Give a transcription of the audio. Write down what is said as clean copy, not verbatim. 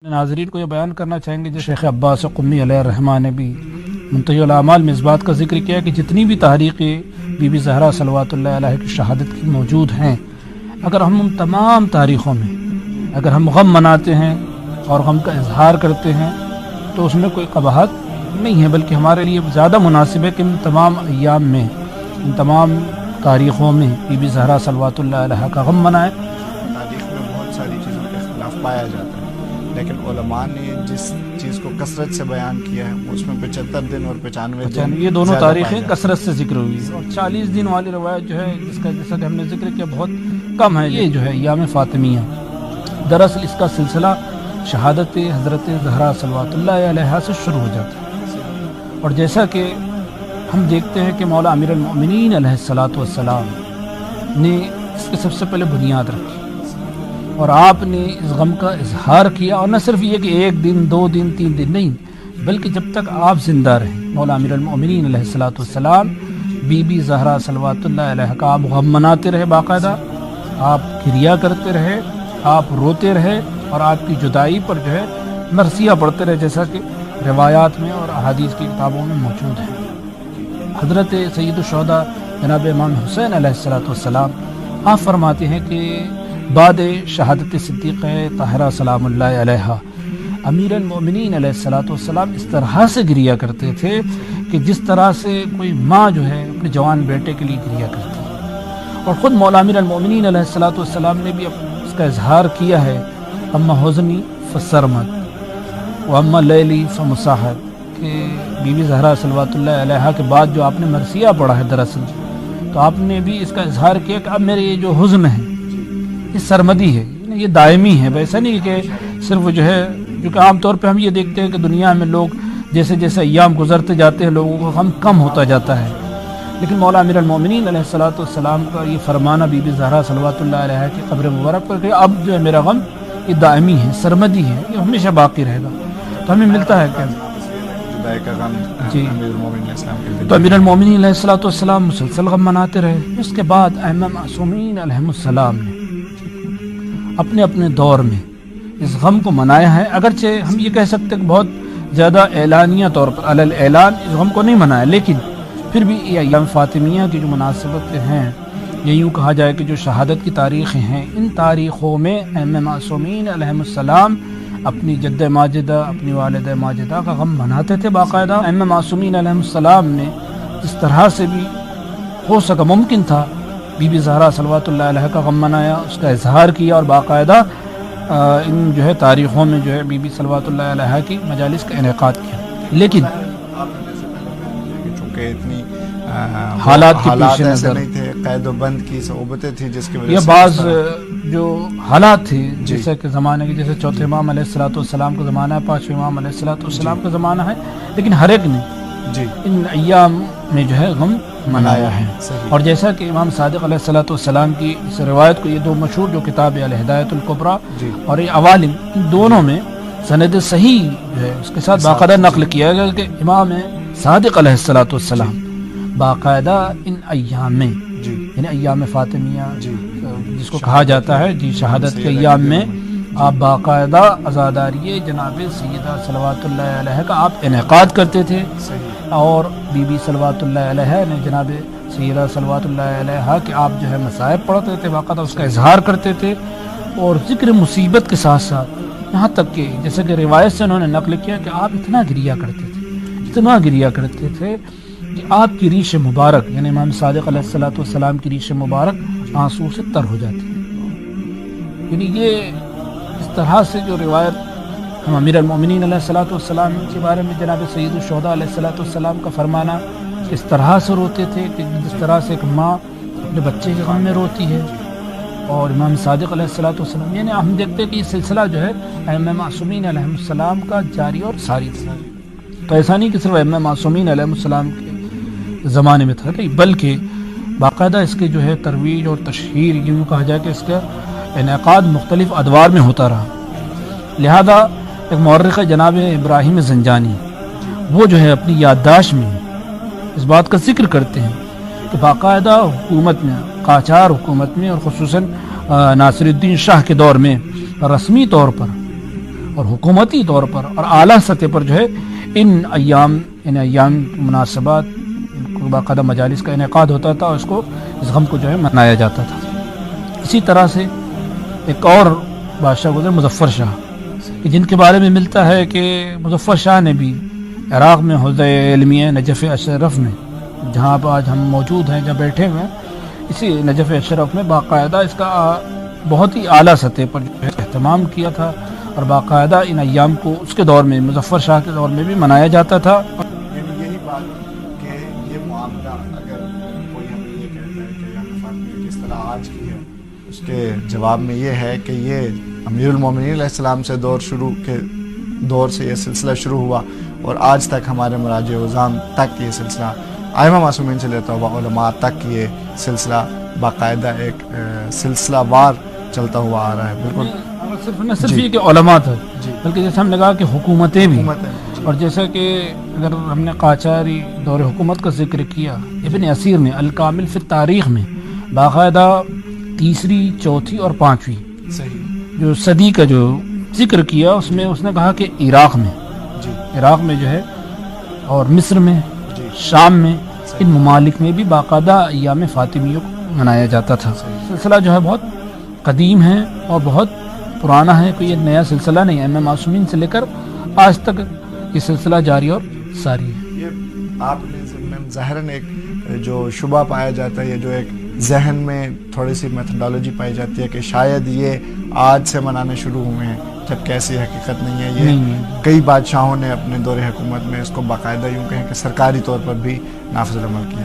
ناظرین کو یہ بیان کرنا چاہیں گے جو شیخ عباس قمی علیہ الرحمہ نے بھی منتهی الاعمال میں اس بات کا ذکر کیا کہ جتنی بھی تاریخیں بی بی زہرا صلوات اللہ علیہ کی شہادت کی موجود ہیں، اگر ہم ان تمام تاریخوں میں اگر ہم غم مناتے ہیں اور غم کا اظہار کرتے ہیں تو اس میں کوئی قباحت نہیں ہے، بلکہ ہمارے لیے زیادہ مناسب ہے کہ ان تمام ایام میں ان تمام تاریخوں میں بی بی زہرا صلوات اللہ علیہ کا غم منائیں۔ تاریخ میں بہت ساری چیزوں کے خلاف پایا جاتا ہے، لیکن علماء نے جس چیز کو کثرت سے بیان کیا ہے اس میں 75 دن اور 95 دن یہ دونوں تاریخیں کثرت سے ذکر ہوئی اور 40 دن والی روایت جو ہے جیسا کہ ہم نے ذکر کیا بہت کم ہے، یہ جو ہے ایام فاطمیہ۔ دراصل اس کا سلسلہ شہادت حضرت زہرا صلوات اللہ علیہ سے شروع ہو جاتا ہے، اور جیسا کہ ہم دیکھتے ہیں کہ مولا امیر المؤمنین علیہ الصلوۃ والسلام نے اس کے سب سے پہلے بنیاد رکھی اور آپ نے اس غم کا اظہار کیا، اور نہ صرف یہ کہ 1 دن 2 دن 3 دن نہیں، بلکہ جب تک آپ زندہ رہیں مولا امیر المؤمنین علیہ الصلوۃ والسلام بی بی زہرا صلوات اللہ علیہ کا آپ غم مناتے رہے، باقاعدہ آپ گریہ کرتے رہے، آپ روتے رہے اور آپ کی جدائی پر جو ہے مرثیہ پڑھتے رہے، جیسا کہ روایات میں اور احادیث کی کتابوں میں موجود ہے۔ حضرت سید الشہداء جناب امام حسین علیہ الصلوۃ والسلام آپ فرماتے ہیں کہ بعد شہادت صدیقہ طاہرہ سلام اللہ علیہ امیر المؤمنین علیہ الصلوۃ والسلام اس طرح سے گریہ کرتے تھے کہ جس طرح سے کوئی ماں جو ہے اپنے جوان بیٹے کے لیے گریہ کرتی ہے، اور خود مولا امیر المؤمنین علیہ الصلوۃ والسلام نے بھی اس کا اظہار کیا ہے، اما حزنی فسرمت و اما لیلی فمساحت، کہ بی بی زہرا صلوات اللہ علیہ کے بعد جو آپ نے مرثیہ پڑھا ہے دراصل تو آپ نے بھی اس کا اظہار کیا کہ اب میرے یہ جو حزن ہے یہ سرمدی ہے، یہ دائمی ہے، ویسا نہیں کہ صرف جو ہے جو کہ عام طور پہ ہم یہ دیکھتے ہیں کہ دنیا میں لوگ جیسے جیسے ایام گزرتے جاتے ہیں لوگوں کو غم کم ہوتا جاتا ہے، لیکن مولا امیر المؤمنین علیہ الصلوۃ والسلام کا یہ فرمانا بی بی زہرا صلوات اللہ علیہ کی قبر مبارک پر کہ اب جو ہے میرا غم یہ دائمی ہے، سرمدی ہے، یہ ہمیشہ باقی رہے گا۔ تو ہمیں ملتا ہے کہ جی تو امیر المؤمنین علیہ الصلوۃ والسلام مسلسل غم مناتے رہے۔ اس کے بعد ائمہ معصومین علیہم السلام نے اپنے اپنے دور میں اس غم کو منایا ہے، اگرچہ ہم یہ کہہ سکتے ہیں کہ بہت زیادہ اعلانیہ طور پر علی الاعلان اس غم کو نہیں منایا، لیکن پھر بھی یہ ایام فاطمیہ کی جو مناسبتیں ہیں، یہ یوں کہا جائے کہ جو شہادت کی تاریخیں ہیں، ان تاریخوں میں ائمہ معصومین علیہم السلام اپنی جد ماجدہ اپنی والدہ ماجدہ کا غم مناتے تھے باقاعدہ۔ ائمہ معصومین علیہم السلام نے جس طرح سے بھی ہو سکا ممکن تھا بی بی زہرا صلوات اللہ علیہ کا غم منایا، اس کا اظہار کیا، اور باقاعدہ ان جو ہے تاریخوں میں جو ہے بی بی صلوات اللہ علیہ کی مجالس کا انعقاد کیا، لیکن چونکہ اتنی حالات کی پیش ایسے نظر نہیں تھے، قید و بند کی صعوبتیں تھیں جس کی وجہ یہ سے بعض جو حالات تھے جیسے کہ زمانے کے، جیسے چوتھے امام علیہ الصلوۃ والسلام کا زمانہ ہے، پانچویں امام علیہ الصلوۃ والسلام کا زمانہ ہے، لیکن ہر ایک نے ان ایام میں جو ہے غم منایا ہے۔ اور جیسا کہ امام صادق علیہ الصلوۃ والسلام کی اس روایت کو، یہ دو مشہور جو کتاب ہے الہدایۃ الکبریٰ اور یہ عوالم، ان دونوں میں سند صحیح جو ہے اس کے ساتھ باقاعدہ نقل کیا گیا کہ امام صادق علیہ الصلوۃ والسلام باقاعدہ ان ایام میں یعنی ایام فاطمیہ جس کو کہا جاتا ہے شہادت کے ایام میں آپ باقاعدہ عزاداری جناب سیدہ صلوات اللہ علیہ کا آپ انعقاد کرتے تھے، اور بی بی صلوات اللہ علیہ نے جناب سیدہ صلوات اللہ علیہ کہ آپ جو ہے مصائب پڑھتے تھے، باقاعدہ اس کا اظہار کرتے تھے، اور ذکر مصیبت کے ساتھ ساتھ یہاں تک کہ جیسے کہ روایت سے انہوں نے نقل کیا کہ آپ اتنا گریہ کرتے تھے کہ آپ کی ریش مبارک یعنی امام صادق علیہ الصلوۃ والسلام کی ریش مبارک آنسو سے تر ہو جاتی، یعنی یہ اس طرح سے جو روایت ہم امیر المؤمنین علیہ الصلوۃ والسلام کے بارے میں جناب سید الشہداء علیہ الصلوۃ والسلام کا فرمانا کہ اس طرح سے روتے تھے کہ جس طرح سے ایک ماں اپنے بچے کے غم میں روتی ہے، اور امام صادق علیہ الصلوۃ والسلام یعنی ہم دیکھتے ہیں کہ یہ سلسلہ جو ہے ائمہ معصومین علیہ السلام کا جاری اور ساری تھا۔ تو ایسا نہیں کہ صرف ائمہ معصومین علیہ السلام کے زمانے میں تھا، نہیں، بلکہ باقاعدہ اس کے جو ہے ترویج اور تشہیر یوں کہا جائے کہ اس کا انعقاد مختلف ادوار میں ہوتا رہا۔ لہذا ایک مورخ جناب ابراہیم زنجانی وہ جو ہے اپنی یادداشت میں اس بات کا ذکر کرتے ہیں کہ باقاعدہ حکومت میں، قاجار حکومت میں، اور خصوصاً ناصر الدین شاہ کے دور میں رسمی طور پر اور حکومتی طور پر اور اعلیٰ سطح پر جو ہے ان ایام مناسبات باقاعدہ مجالس کا انعقاد ہوتا تھا اور اس غم کو جو ہے منایا جاتا تھا. اسی طرح سے ایک اور بادشاہ گزرے مظفر شاہ، جن کے بارے میں ملتا ہے کہ مظفر شاہ نے بھی عراق میں حوزہ علمیہ نجف اشرف میں، جہاں اب آج ہم موجود ہیں، جہاں بیٹھے ہوئے ہیں، اسی نجف اشرف میں باقاعدہ اس کا بہت ہی اعلیٰ سطح پر جو ہے اہتمام کیا تھا اور باقاعدہ ان ایام کو اس کے دور میں مظفر شاہ کے دور میں بھی منایا جاتا تھا. یہی بات کہ یہ معاملہ اگر کوئی ہمیں یہ کہتا ہے کہ یام فاطمیہ کس طرح آج کی ہے، اس کے جواب میں یہ ہے کہ یہ امیر المومنین علیہ السلام سے دور سے یہ سلسلہ شروع ہوا اور آج تک ہمارے مراجع عظام تک یہ سلسلہ، ائمہ معصومین سے لیتا ہوا علماء تک یہ سلسلہ باقاعدہ ایک سلسلہ وار چلتا ہوا آ رہا ہے. بالکل نہ صرف یہ کہ علماء تھا، بلکہ جیسے ہم نے کہا کہ حکومتیں بھی، اور جیسا کہ اگر ہم نے قاجاری دور حکومت کا ذکر کیا، ابن اسیر نے الکامل فی التاریخ میں باقاعدہ تیسری، چوتھی اور پانچویں جو صدی کا جو ذکر کیا، اس میں اس نے کہا کہ عراق میں جو ہے اور مصر میں، شام میں، ان ممالک میں بھی باقاعدہ ایام فاطمیوں کو منایا جاتا تھا. سلسلہ جو ہے بہت قدیم ہے اور بہت پرانا ہے، کوئی نیا سلسلہ نہیں ہے. ائمہ معصومین سے لے کر آج تک یہ سلسلہ جاری اور ساری ہے. یہ آپ نے ظاہراً ایک جو شبہ پایا جاتا ہے، یہ جو ایک ذہن میں تھوڑی سی میتھڈالوجی پائی جاتی ہے کہ شاید یہ آج سے منانے شروع ہوئے ہیں، جبکہ ایسی حقیقت نہیں ہے. یہ کئی بادشاہوں نے اپنے دور حکومت میں اس کو باقاعدہ یوں کہیں کہ سرکاری طور پر بھی نافذ العمل کیا.